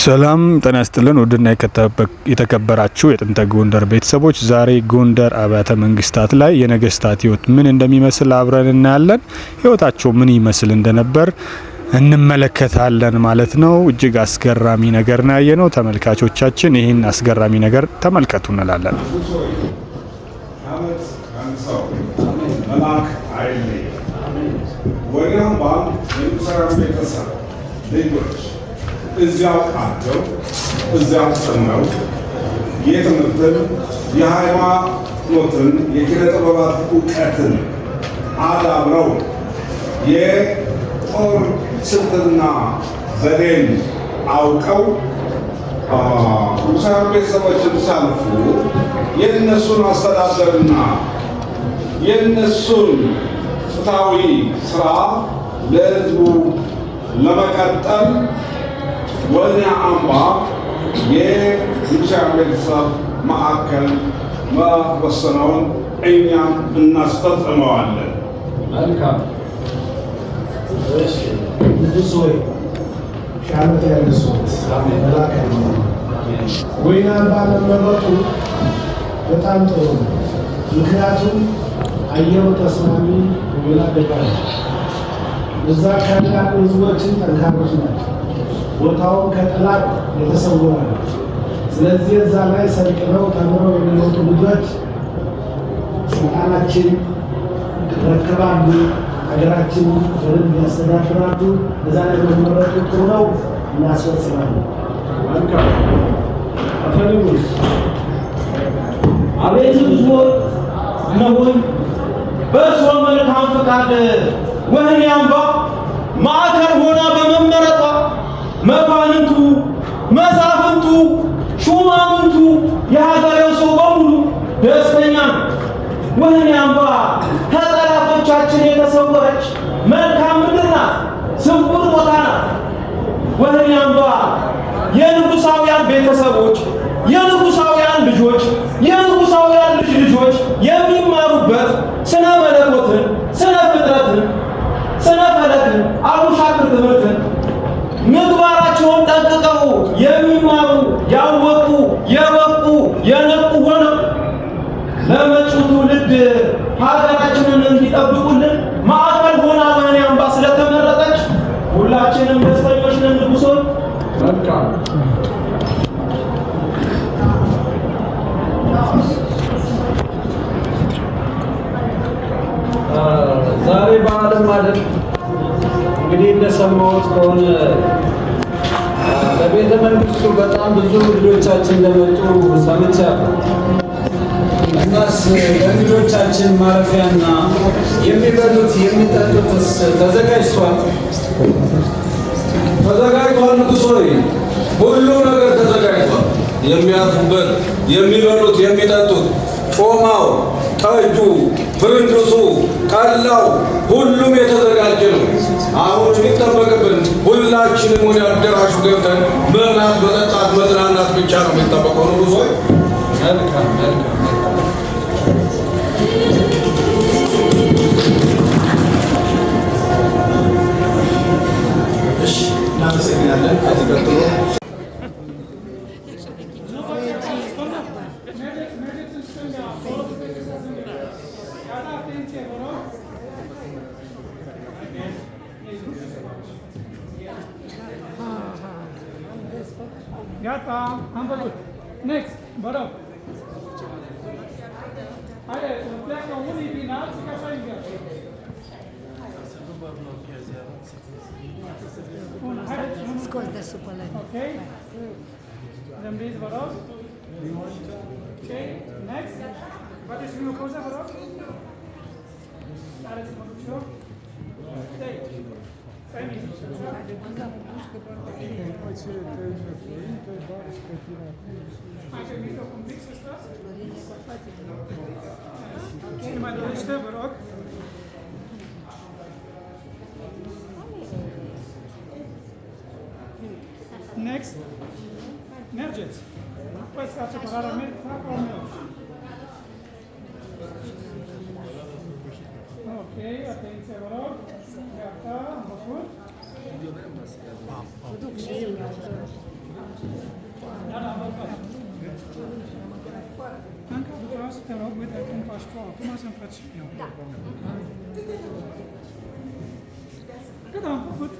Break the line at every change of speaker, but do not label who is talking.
ሰላም ጤና ይስጥልን ውድና የተከበራችሁ የጥንተ ጎንደር ቤተሰቦች፣ ዛሬ ጎንደር አብያተ መንግስታት ላይ የነገስታት ህይወት ምን እንደሚመስል አብረን እናያለን። ህይወታቸው ምን ይመስል እንደነበር እንመለከታለን ማለት ነው። እጅግ አስገራሚ ነገር ነው ያየነው። ተመልካቾቻችን ይህን አስገራሚ ነገር ተመልከቱ እንላለን።
እዚያው ቃቸው እዚያው ጸናው የትምህርትን የሃይማኖትን የኪነ ጥበባት እውቀትን አዳብረው የጦር ስልትና ዘዴን አውቀው ሙሳዊ ቤተሰቦችን ሲያልፉ የእነሱን አስተዳደርና የእነሱን ፍትሐዊ ስራ ለህዝቡ ለመቀጠል ወልዲያ አምባ የሙሳዊ ቤተሰብ ማዕከል መወሰነውን እኛም እናስፈጽመዋለን።
መልካም ንጉሥ ሆይ ሻመት ያነሱት መላክ ወይና አምባ መመረጡ በጣም ጥሩ ነው። ምክንያቱም አየሩ ተስማሚ ወይና ደጋ እዛ ካላቁ ህዝቦችን ጠንካሮች ናቸው። ቦታውን ከጠላት የተሰወረ ነው። ስለዚህ እዛ ላይ ሰልጥነው ተምረው የሚወጡ ልጆች ስልጣናችን ረከባሉ፣ ሀገራችን በደንብ ያስተዳድራሉ። እዛ ላይ መመረጡ ጥሩ ነው፣ እናስፈጽማለን። መልካም አፈንጉስ
አቤት ብዙ ነሆኝ በእርሶ መልካም ፈቃድ ወህኒ አምባ ማዕከል ሆና በመመረጧ መኳንንቱ፣ መሳፍንቱ፣ ሹማምንቱ፣ የሀገሬው ሰው በሙሉ ደስተኛ ነው። ወህኒ አምባ ከጠላቶቻችን የተሰወረች መልካም ምድር ናት፣ ስውር ቦታ ናት። ወህኒ አምባ የንጉሳውያን ቤተሰቦች፣ የንጉሳውያን ልጆች፣ የንጉሳውያን ልጅ ልጆች የሚማሩበት ስነ መለኮትን፣ ስነ ፍጥረትን፣ ስነ ፈለክን፣ አቡሻክር ትምህርትን ምግባራቸውን ጠንቅቀው የሚማሩ ያወቁ የበቁ የነቁ ሆነው ለመጪው ትውልድ ሀገራችንን እንዲጠብቁልን ማዕከል ሆና ወህኒ አምባ ስለተመረጠች ሁላችንም ደስተኞች ነን። ንጉሶን
መልካም ዛሬ በዓለም አይደል እንግዲህ እንደሰማሁት ከሆነ በቤተ መንግስቱ በጣም ብዙ እንግዶቻችን እንደመጡ ሰምቻለሁ። እናስ ለእንግዶቻችን ማረፊያና የሚበሉት የሚጠጡትስ ተዘጋጅቷል?
ተዘጋጅቷል ንጉሥ ሆይ፣ ሁሉ ነገር ተዘጋጅቷል። የሚያርፉበት፣ የሚበሉት፣ የሚጠጡት፣ ጮማው፣ ጠጁ፣ ፍርንዱሱ፣ ጠላው ሁሉም የተዘጋጀ ነው። አሁን የሚጠበቅብን ሁላችንም ወደ አዳራሹ ገብተን መብላት፣ መጠጣት፣ መዝናናት ብቻ ነው የሚጠበቀው። ንጉሥ ሆይ
መልካም መልካም
እሺ፣ እናመሰግናለን። ከዚህ ቀጥሎ
Gata, am văzut. Next, vă rog. Haideți, pleacă unii din alții ca să invers. Bun, haideți.
Scos de supălări.
Ok? Zâmbiți, vă rog. Ok, next. Faceți și o poză, vă rog. Haideți să mă duc și eu. Stay. Face mijlocul un pic să stați? Cine mai dorește, vă rog? Next. Mergeți. Păi să faceți apărarea mea, fac o meu. Ok, atenție, vă rog. Gata, am făcut. Danke, du hast erlaubt mit einem Passwort. Du machst ein Passwort. Genau, gut.